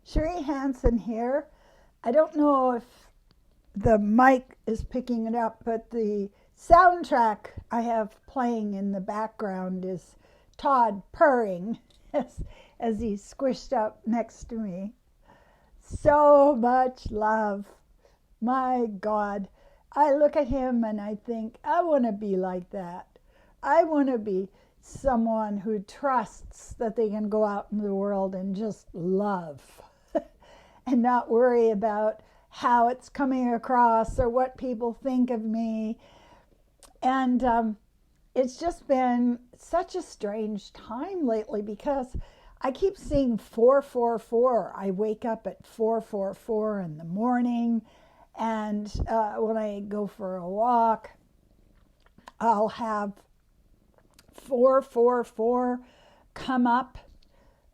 Cherie Hanson here. I don't know if the mic is picking it up, but the soundtrack I have playing in the background is Todd purring as he's squished up next to me. So much love. My God. I look at him and I think, I want to be like that. I want to be someone who trusts that they can go out in the world and just love and not worry about how it's coming across or what people think of me. And it's just been such a strange time lately because I keep seeing 444. I wake up at 444 in the morning, and when I go for a walk, I'll have 444 come up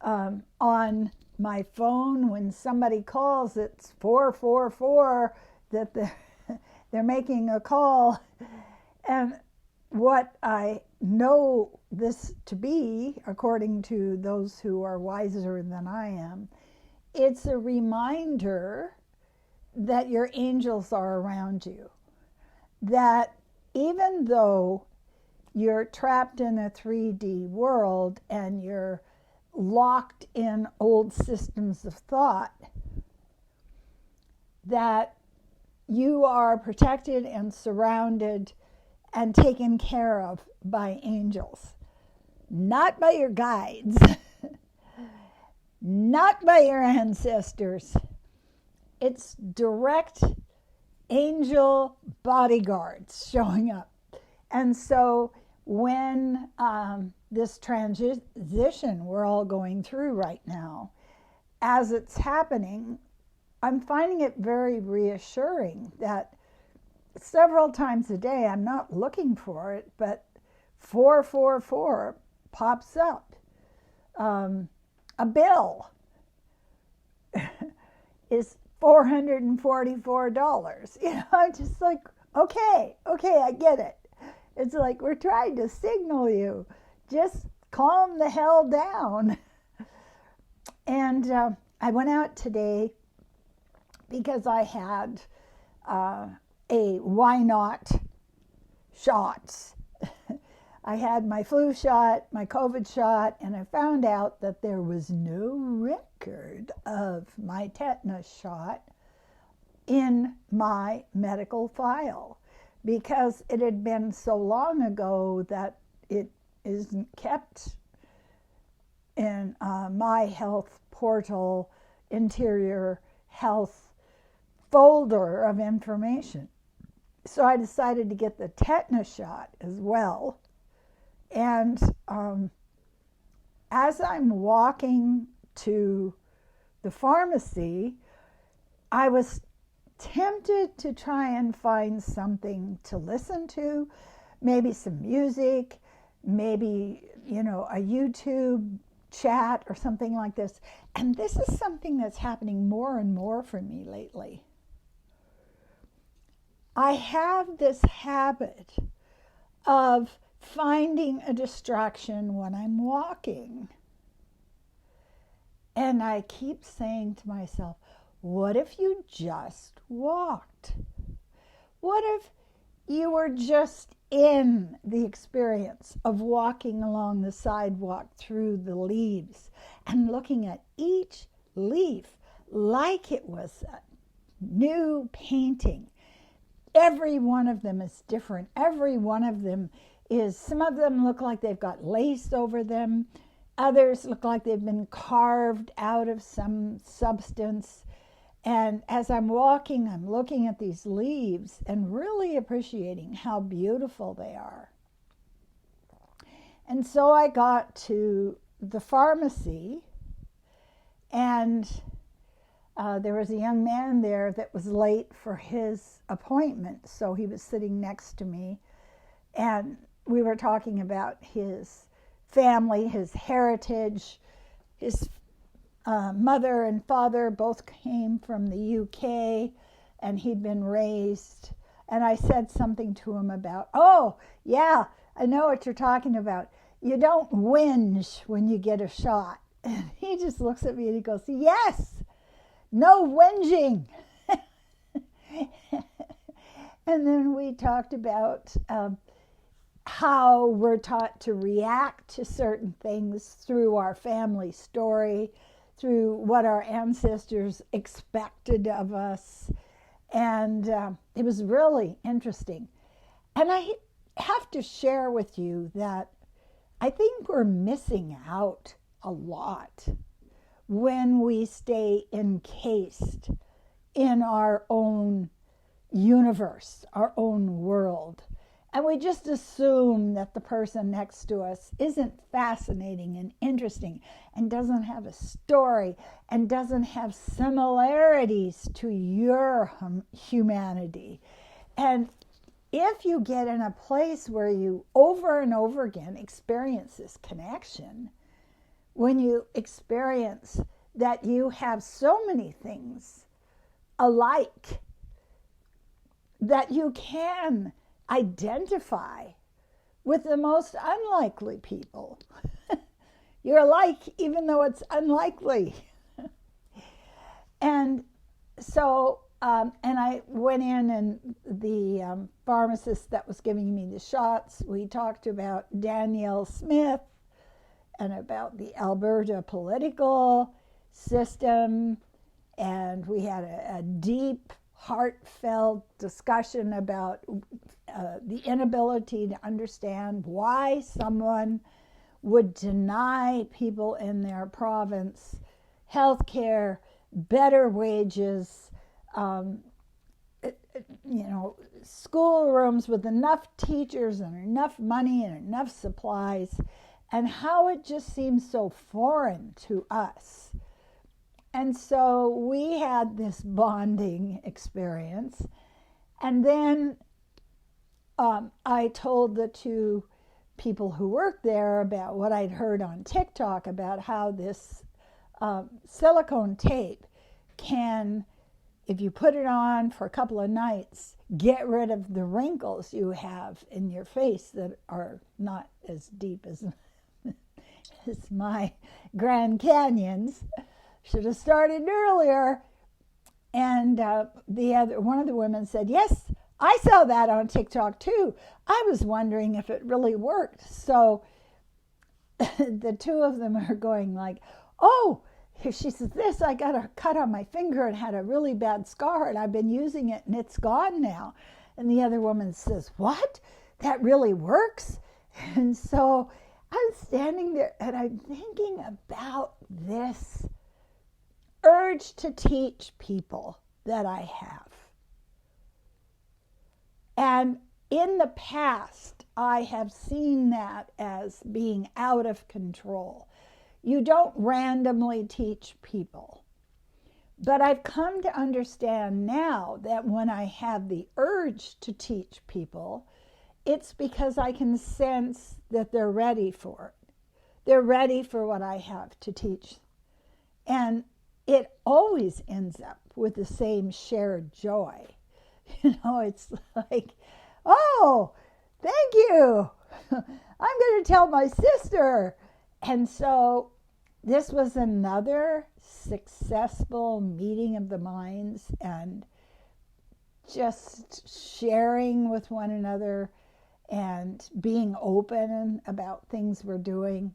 on my phone. When somebody calls, it's 444 that they're making a call. And what I know this to be, according to those who are wiser than I am, it's a reminder that your angels are around you. That even though you're trapped in a 3D world and you're locked in old systems of thought, that you are protected and surrounded and taken care of by angels. Not by your guides, not by your ancestors. It's direct angel bodyguards showing up. And so when this transition we're all going through right now, as it's happening, I'm finding it very reassuring that several times a day, I'm not looking for it, but 444 pops up. A bill is $444. I'm just like, okay, I get it. It's like we're trying to signal you. Just calm the hell down. And I went out today because I had a why not shots. I had my flu shot, my COVID shot, and I found out that there was no record of my tetanus shot in my medical file, because it had been so long ago that it isn't kept in my health portal interior health folder of information. So I decided to get the tetanus shot as well. And as I'm walking to the pharmacy, I was tempted to try and find something to listen to, maybe some music, maybe, a YouTube chat or something like this. And this is something that's happening more and more for me lately. I have this habit of finding a distraction when I'm walking. And I keep saying to myself, what if you just walked? What if you were just in the experience of walking along the sidewalk through the leaves and looking at each leaf like it was a new painting? Every one of them is different. Every one of them some of them look like they've got lace over them. Others look like they've been carved out of some substance. And as I'm walking, I'm looking at these leaves and really appreciating how beautiful they are. And so I got to the pharmacy, and there was a young man there that was late for his appointment. So he was sitting next to me, and we were talking about his family, his heritage. His mother and father both came from the UK, and he'd been raised. And I said something to him about, oh, yeah, I know what you're talking about. You don't whinge when you get a shot. And he just looks at me and he goes, yes, No whinging. And then we talked about how we're taught to react to certain things through our family story, through what our ancestors expected of us. And it was really interesting. And I have to share with you that I think we're missing out a lot when we stay encased in our own universe, our own world. And we just assume that the person next to us isn't fascinating and interesting and doesn't have a story and doesn't have similarities to your humanity. And if you get in a place where you over and over again experience this connection, when you experience that you have so many things alike, that you can identify with the most unlikely people. You're alike even though it's unlikely. And so, and I went in, and the pharmacist that was giving me the shots, we talked about Danielle Smith and about the Alberta political system, and we had a deep, heartfelt discussion about the inability to understand why someone would deny people in their province health care, better wages, schoolrooms with enough teachers and enough money and enough supplies, and how it just seems so foreign to us. And so we had this bonding experience. And then I told the two people who worked there about what I'd heard on TikTok about how this silicone tape can, if you put it on for a couple of nights, get rid of the wrinkles you have in your face that are not as deep as my Grand Canyons. Should have started earlier. And one of the women said, yes, I saw that on TikTok too. I was wondering if it really worked. So the two of them are going like, oh, she says, this, I got a cut on my finger and had a really bad scar, and I've been using it and it's gone now. And the other woman says, what? That really works? And so I'm standing there and I'm thinking about this urge to teach people that I have. And in the past, I have seen that as being out of control. You don't randomly teach people. But I've come to understand now that when I have the urge to teach people, it's because I can sense that they're ready for it. They're ready for what I have to teach. And it always ends up with the same shared joy. It's like, oh, thank you. I'm going to tell my sister. And so this was another successful meeting of the minds and just sharing with one another and being open about things we're doing.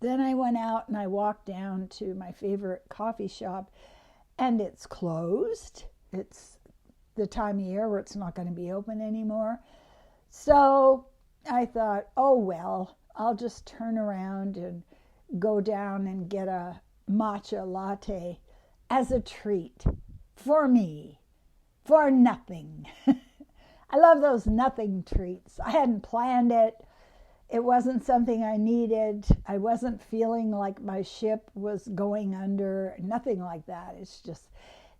Then I went out and I walked down to my favorite coffee shop, and it's closed. It's the time of year where it's not going to be open anymore. So I thought, oh, well, I'll just turn around and go down and get a matcha latte as a treat for me, for nothing. I love those nothing treats. I hadn't planned it. It wasn't something I needed. I wasn't feeling like my ship was going under, nothing like that. It's just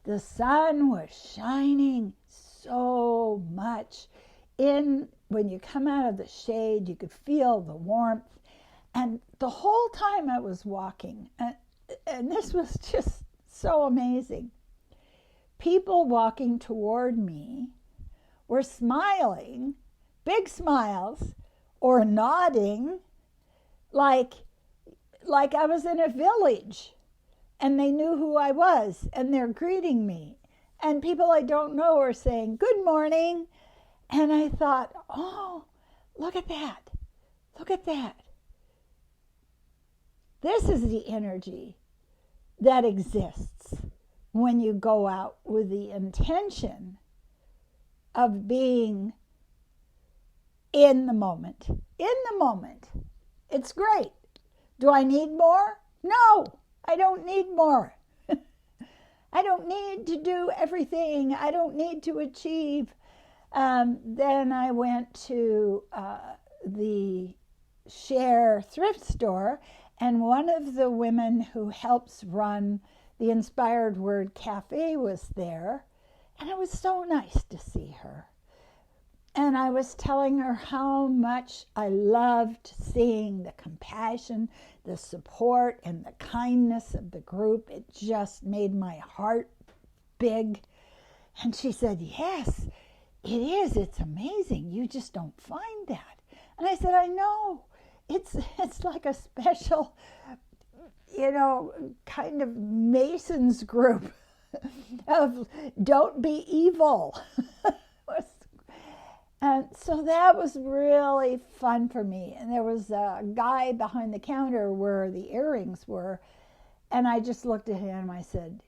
the sun was shining so much. When you come out of the shade, you could feel the warmth. And the whole time I was walking, and this was just so amazing, people walking toward me were smiling, big smiles, or nodding like I was in a village. and they knew who I was, and they're greeting me. And people I don't know are saying, good morning. And I thought, oh, look at that. Look at that. This is the energy that exists when you go out with the intention of being in the moment. In the moment. It's great. Do I need more? No, I don't need more. I don't need to do everything. I don't need to achieve. Then I went to the Share thrift store, and one of the women who helps run the Inspired Word Cafe was there, and it was so nice to see her. And I was telling her how much I loved seeing the compassion, the support, and the kindness of the group. It just made my heart big. And she said, yes, it is. It's amazing. You just don't find that. And I said, I know. It's like a special, kind of Masons group of don't be evil. And so that was really fun for me. And there was a guy behind the counter where the earrings were. And I just looked at him and I said,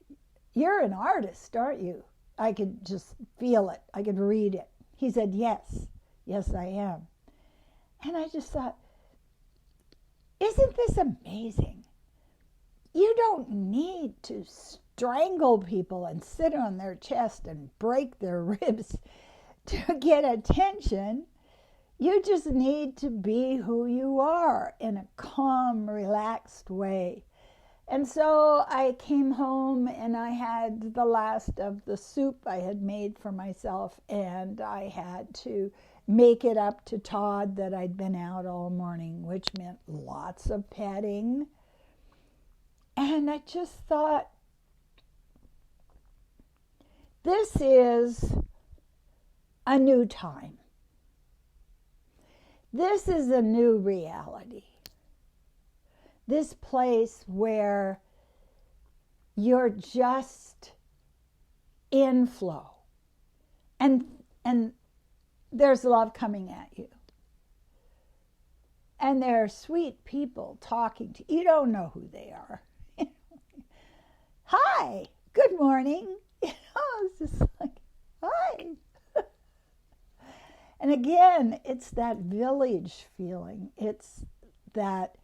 you're an artist, aren't you? I could just feel it. I could read it. He said, yes. Yes, I am. And I just thought, isn't this amazing? You don't need to strangle people and sit on their chest and break their ribs to get attention. You just need to be who you are in a calm, relaxed way. And so I came home and I had the last of the soup I had made for myself, and I had to make it up to Todd that I'd been out all morning, which meant lots of petting. And I just thought, this is a new time. This is a new reality. This place where you're just in flow. And there's love coming at you. And there are sweet people talking to you. You don't know who they are. Hi, good morning. It's just like, hi. And again, it's that village feeling. It's that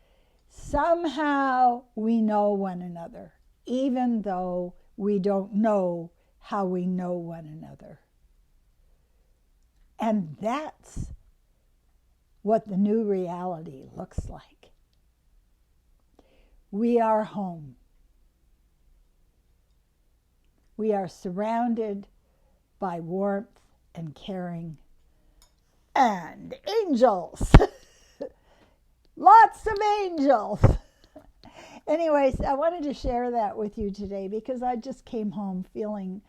somehow we know one another, even though we don't know how we know one another. And that's what the new reality looks like. We are home. We are surrounded by warmth and caring and angels. Lots of angels. Anyways, I wanted to share that with you today because I just came home feeling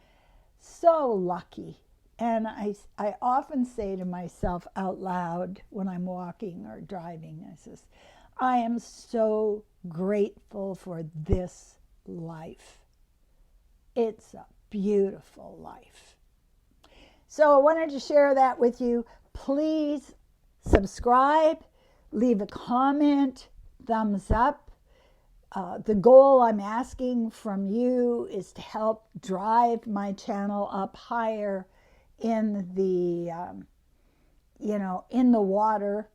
so lucky. And I often say to myself out loud when I'm walking or driving, I says, I am so grateful for this life. It's a beautiful life. So I wanted to share that with you. Please subscribe, leave a comment, thumbs up. The goal I'm asking from you is to help drive my channel up higher in the, in the water.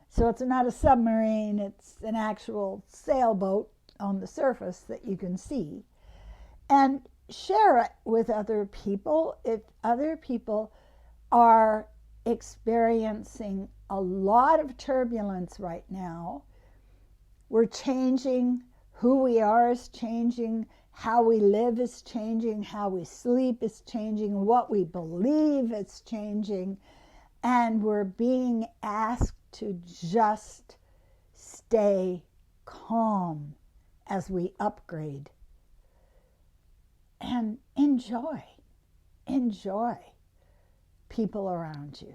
So it's not a submarine, it's an actual sailboat on the surface that you can see. And share it with other people. If other people are experiencing a lot of turbulence right now, we're changing. Who we are is changing. How we live is changing. How we sleep is changing. What we believe is changing. And we're being asked to just stay calm as we upgrade. And enjoy people around you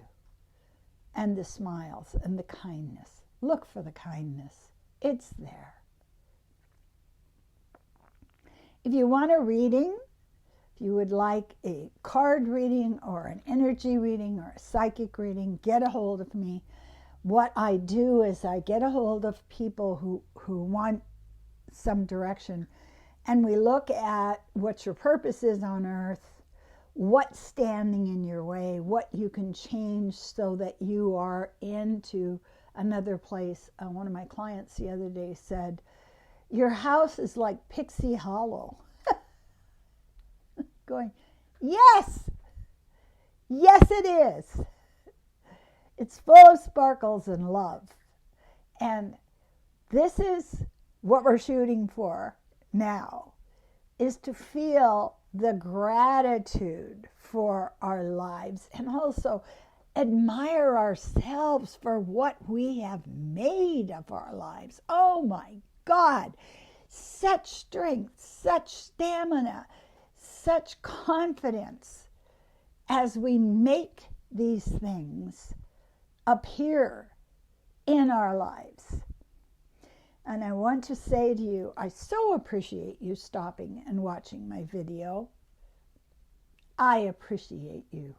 and the smiles and the kindness. Look for the kindness. It's there. If you want a reading, if you would like a card reading or an energy reading or a psychic reading, get a hold of me. What I do is I get a hold of people who want some direction, and we look at what your purpose is on earth, what's standing in your way, what you can change so that you are into another place. One of my clients the other day said, your house is like Pixie Hollow. Going, yes, yes it is. It's full of sparkles and love. And this is what we're shooting for now, is to feel the gratitude for our lives and also admire ourselves for what we have made of our lives. Oh my God, such strength, such stamina, such confidence as we make these things appear in our lives. And I want to say to you, I so appreciate you stopping and watching my video. I appreciate you.